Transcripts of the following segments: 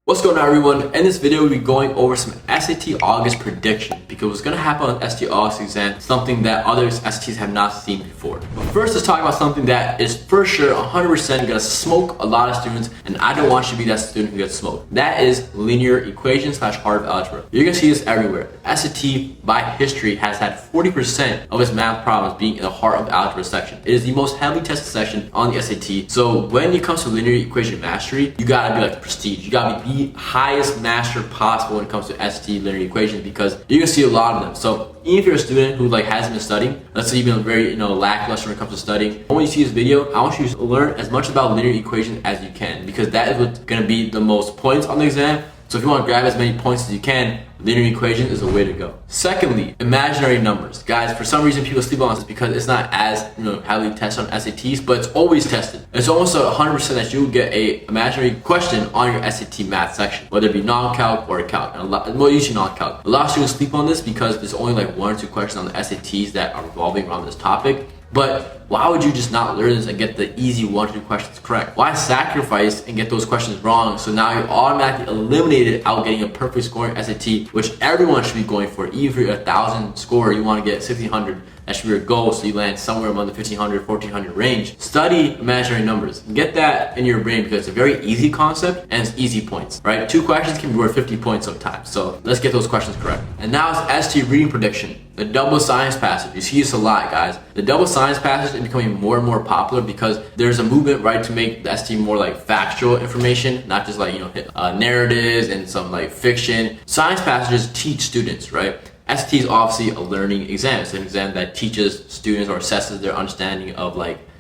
What's going on, everyone? In this video, we'll be going over some SAT August prediction because what's going to happen on the SAT August exam, something that other SATs have not seen before. But first, let's talk about something that is for sure 100% going to smoke a lot of students, and I don't want you to be that student who gets smoked. That is linear equations / heart of algebra. You're going to see this everywhere. SAT by history has had 40% of its math problems being in the heart of algebra section. It is the most heavily tested section on the SAT. So when it comes to linear equation mastery, you gotta be like the prestige. You gotta be the highest master possible when it comes to SAT linear equations because you're gonna see a lot of them. So even if you're a student who hasn't been studying, let's say you've been very lackluster when it comes to studying, when you see this video, I want you to learn as much about linear equations as you can because that is what's gonna be the most points on the exam. So if you want to grab as many points as you can, linear equation is the way to go. Secondly, imaginary numbers. Guys, for some reason people sleep on this because it's not as highly tested on SATs, but it's always tested. It's almost 100% that you will get a imaginary question on your SAT math section, whether it be non-calc or calc. And usually non-calc. A lot of students sleep on this because there's only one or two questions on the SATs that are revolving around this topic. But why would you just not learn this and get the easy 1 or 2 questions correct? Why sacrifice and get those questions wrong so now you're automatically eliminated out getting a perfect score in SAT, which everyone should be going for. Even if you're 1,000 score, you want to get 1,600. That should be your goal, so you land somewhere among the 1,500, 1,400 range. Study imaginary numbers. Get that in your brain because it's a very easy concept and it's easy points, right? 2 questions can be worth 50 points sometimes. So let's get those questions correct. And now it's SAT reading prediction. The double science passage. You see this a lot, guys. The double science passage is becoming more and more popular because there's a movement, right, to make the SAT more factual information, not just narratives and some fiction. Science passages teach students, right? SAT is obviously a learning exam. It's an exam that teaches students or assesses their understanding of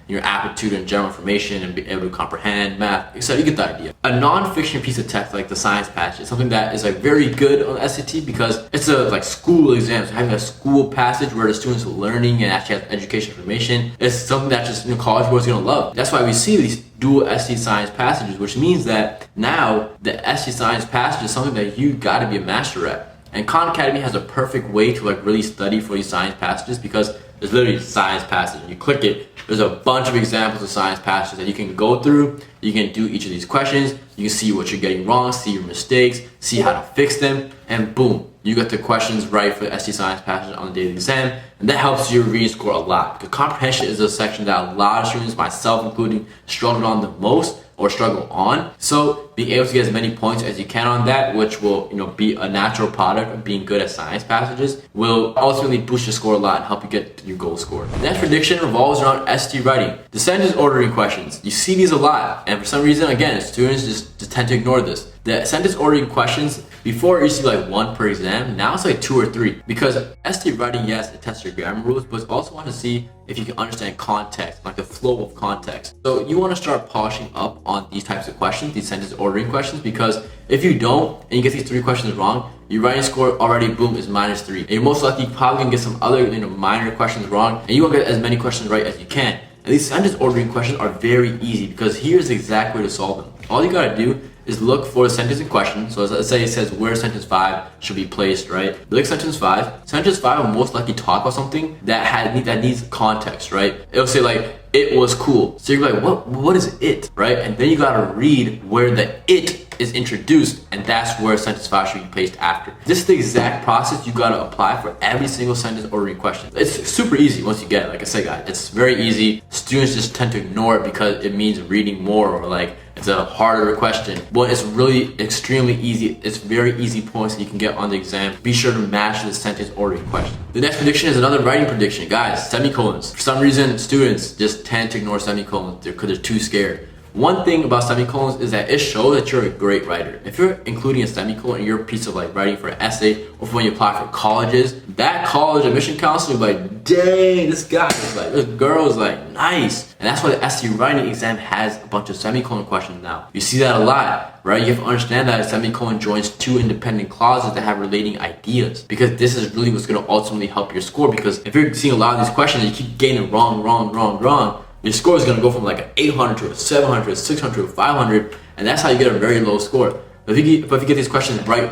your aptitude and general information and be able to comprehend math, so you get the idea. A non-fiction piece of text like the science passage is something that is very good on SAT because it's a school exam. So having a school passage where the students are learning and actually have education information is something that just college boys are gonna love. That's why we see these dual SAT science passages, which means that now the SAT science passage is something that you gotta be a master at. And Khan Academy has a perfect way to really study for these science passages because there's literally science passage. You click it, there's a bunch of examples of science passages that you can go through. You can do each of these questions. You can see what you're getting wrong, see your mistakes, see how to fix them, and boom, you get the questions right for the SAT science passage on the day of the exam. And that helps your reading score a lot because comprehension is a section that a lot of students, myself including, struggle on the most or struggle on. So being able to get as many points as you can on that, which will be a natural product of being good at science passages, will ultimately boost your score a lot and help you get your goal score. The next prediction revolves around SAT writing. The sentence ordering questions. You see these a lot, and for some reason, again, students just tend to ignore this. The sentence ordering questions, before it used to be 1 per exam, now it's 2 or 3. Because SAT writing, yes, it tests your grammar rules, but it's also want to see if you can understand context, the flow of context. So you want to start polishing up on these types of questions, these sentence ordering questions, because if you don't, and you get these 3 questions wrong, your writing score already, boom, is -3. And you're most likely probably going to get some other minor questions wrong, and you won't get as many questions right as you can. And these sentence ordering questions are very easy because here's the exact way to solve them. All you gotta do is look for the sentence in question. So let's say it says where sentence 5 should be placed, right? Look at sentence 5. Sentence 5 will most likely talk about something that needs context, right? It'll say it was cool. So you're what is it, right? And then you gotta read where the it is introduced, and that's where sentence 5 should be placed after. This is the exact process you gotta apply for every single sentence ordering question. It's super easy once you get it. Like I said, guys, it's very easy. Students just tend to ignore it because it means reading more or it's a harder question. But it's really extremely easy. It's very easy points that you can get on the exam. Be sure to match the sentence ordering question. The next prediction is another writing prediction. Guys, semicolons. For some reason, students just tend to ignore semicolons because they're too scared. One thing about semicolons is that it shows that you're a great writer. If you're including a semicolon in your piece of writing for an essay or for when you apply for colleges, that college admission counselor will be dang, this guy is this girl is nice. And that's why the SAT writing exam has a bunch of semicolon questions now. You see that a lot, right? You have to understand that a semicolon joins 2 independent clauses that have relating ideas because this is really what's going to ultimately help your score because if you're seeing a lot of these questions and you keep getting it wrong, your score is going to go from an 800 to a 700 to a 600 to a 500, and that's how you get a very low score. But if you get these questions right,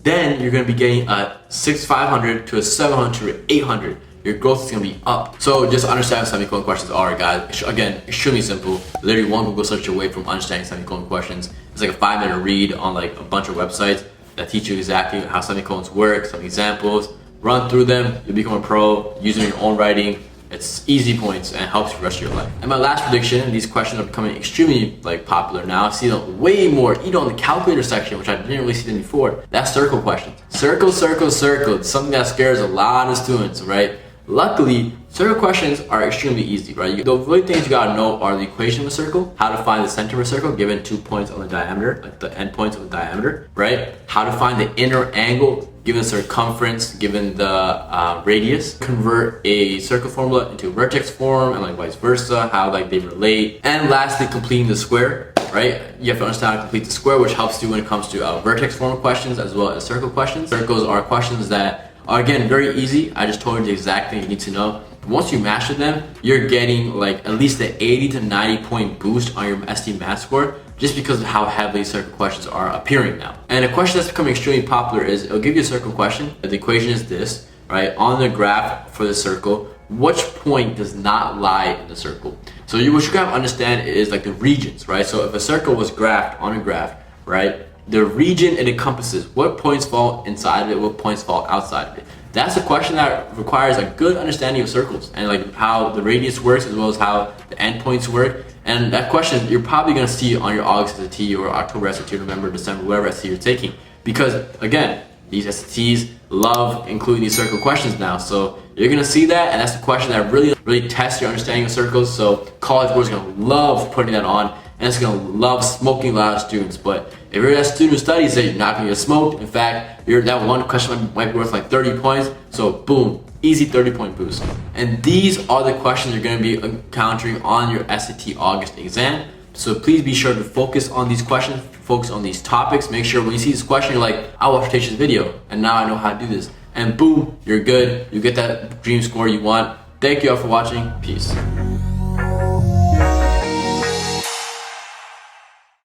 then you're going to be getting a 500 to a 700 to an 800. your growth is going to be up. So just understand what semicolon questions are, guys. Again, extremely simple. Literally one Google search away from understanding semicolon questions. It's like a 5-minute read on like a bunch of websites that teach you exactly how semicolons work, some examples. Run through them, you'll become a pro, using your own writing. It's easy points and helps you the rest of your life. And my last prediction, and these questions are becoming extremely popular now. I see them way more, even on the calculator section, which I didn't really see them before. That's circle questions. Circle, circle, circle. It's something that scares a lot of students, right? Luckily, circle questions are extremely easy, right? The only things you gotta know are the equation of a circle, how to find the center of a circle given 2 points on the diameter, like the endpoints of the diameter, right? How to find the inner angle given the circumference, given the radius. Convert a circle formula into a vertex form and vice versa, how they relate. And lastly, completing the square, right? You have to understand how to complete the square, which helps you when it comes to vertex form questions as well as circle questions. Circles are questions that are, again, very easy. I just told you the exact thing you need to know. Once you master them, you're getting at least an 80 to 90 point boost on your ST math score just because of how heavily circle questions are appearing now. And a question that's becoming extremely popular is, it'll give you a circle question. The equation is this, right? On the graph for the circle, which point does not lie in the circle? So what you gotta understand is the regions, right? So if a circle was graphed on a graph, right? The region it encompasses, what points fall inside of it, what points fall outside of it. That's a question that requires a good understanding of circles and how the radius works as well as how the endpoints work. And that question you're probably going to see on your August SAT or October SAT, November, December, whatever SAT you're taking. Because again, these SATs love including these circle questions now. So you're going to see that, and that's the question that really tests your understanding of circles. So College Board is going to love putting that on, and it's going to love smoking a lot of students. But if you're a student who studies it, you're not going to get smoked. In fact, that one question might be worth 30 points. So boom, easy 30-point boost. And these are the questions you're going to be encountering on your SAT August exam. So please be sure to focus on these questions, focus on these topics. Make sure when you see this question, you're like, I watched Tasha's video and now I know how to do this. And boom, you're good. You get that dream score you want. Thank you all for watching. Peace.